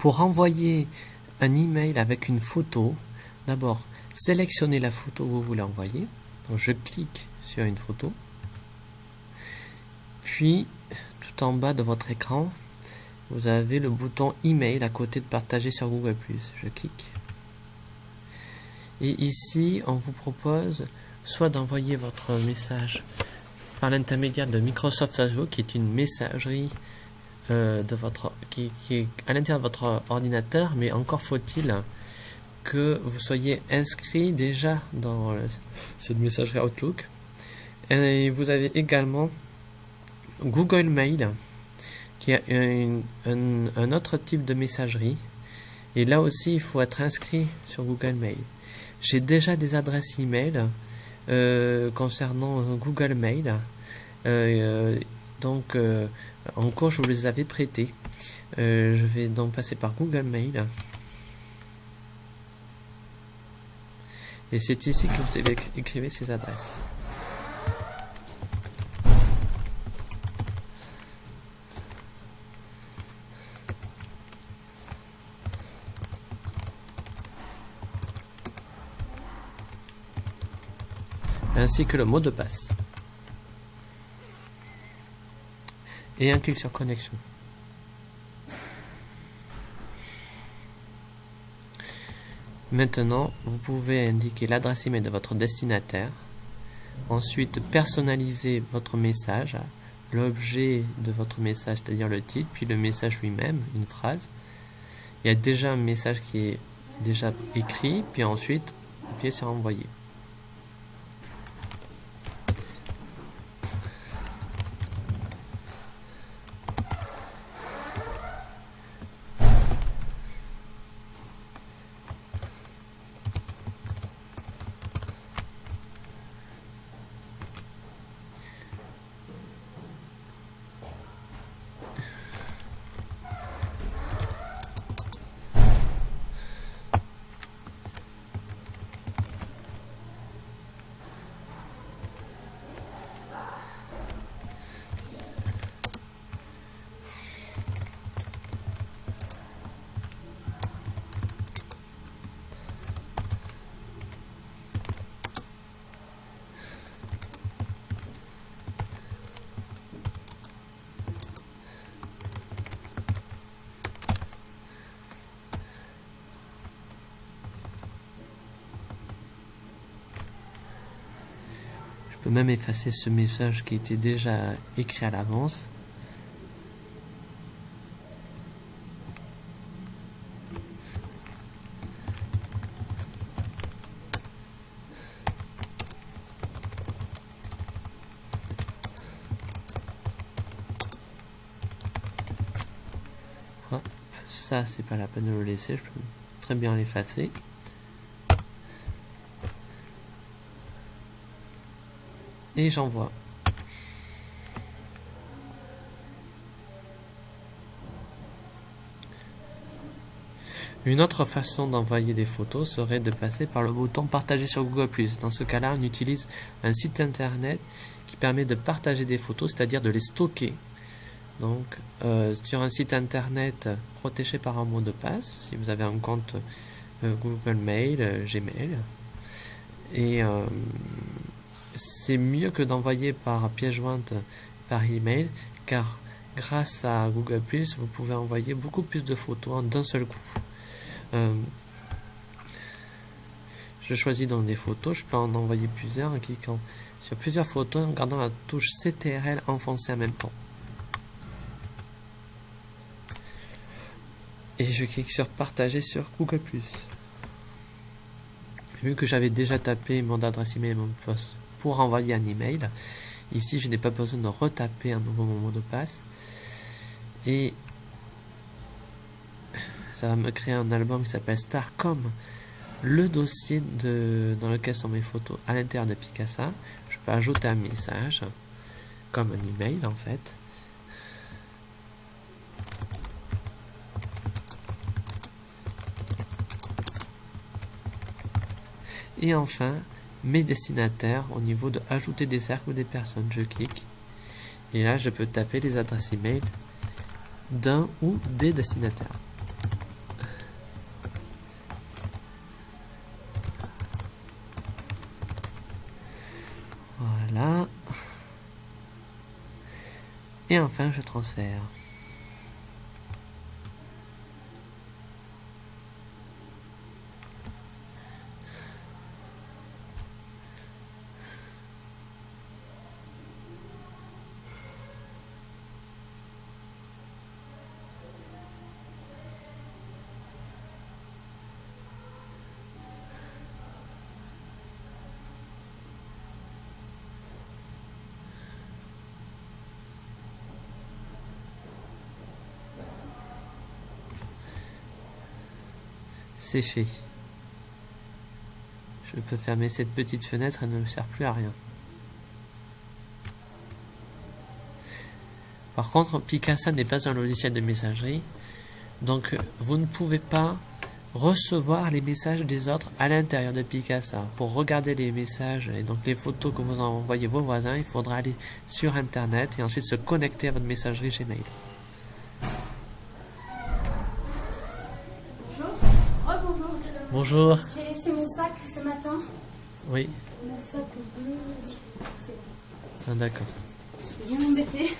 Pour envoyer un email avec une photo, d'abord sélectionnez la photo que vous voulez envoyer. Donc je clique sur une photo. Puis tout en bas de votre écran, vous avez le bouton email à côté de partager sur Google+. Je clique. Et ici, on vous propose soit d'envoyer votre message par l'intermédiaire de Microsoft Outlook, qui est une messagerie qui est à l'intérieur de votre ordinateur, mais encore faut-il que vous soyez inscrit déjà dans cette messagerie Outlook. Et vous avez également Google Mail, qui est un autre type de messagerie. Et là aussi, il faut être inscrit sur Google Mail. J'ai déjà des adresses email concernant Google Mail. Donc, en cours, je vous les avais prêtées. Je vais donc passer par Google Mail. Et c'est ici que vous écrivez ces adresses. Ainsi que le mot de passe. Et un clic sur connexion. Maintenant, vous pouvez indiquer l'adresse email de votre destinataire. Ensuite, personnaliser votre message, l'objet de votre message, c'est-à-dire le titre, puis le message lui-même, une phrase. Il y a déjà un message qui est déjà écrit, puis ensuite, appuyez sur envoyer. Je peux même effacer ce message qui était déjà écrit à l'avance. Hop, ça c'est pas la peine de le laisser, je peux très bien l'effacer. Et j'envoie. Une autre façon d'envoyer des photos serait de passer par le bouton partager sur Google+. Dans ce cas-là, on utilise un site internet qui permet de partager des photos, c'est-à-dire de les stocker. Donc, sur un site internet protégé par un mot de passe, si vous avez un compte Google Mail, Gmail, et c'est mieux que d'envoyer par pièce jointe par email, car grâce à Google+, vous pouvez envoyer beaucoup plus de photos d'un seul coup. Je choisis donc des photos, je peux en envoyer plusieurs en cliquant sur plusieurs photos en gardant la touche CTRL enfoncée en même temps. Et je clique sur partager sur Google+. Vu que j'avais déjà tapé mon adresse email et mon poste pour envoyer un email, ici je n'ai pas besoin de retaper à nouveau mon mot de passe. Et ça va me créer un album qui s'appelle Star comme le dossier dans lequel sont mes photos à l'intérieur de Picasa. Je peux ajouter un message comme un email en fait. Et enfin, mes destinataires au niveau de ajouter des cercles ou des personnes. Je clique et là je peux taper les adresses email d'un ou des destinataires. Et enfin, je transfère. C'est fait. Je peux fermer cette petite fenêtre, elle ne me sert plus à rien. Par contre, Picasa n'est pas un logiciel de messagerie, donc vous ne pouvez pas recevoir les messages des autres à l'intérieur de Picasa. Pour regarder les messages et donc les photos que vous envoyez vos voisins, il faudra aller sur Internet et ensuite se connecter à votre messagerie Gmail. Bonjour. Rebonjour. Bonjour. J'ai laissé mon sac ce matin. Oui. Mon sac bleu, oui, c'est bon. Ah, d'accord. Viens m'embêter.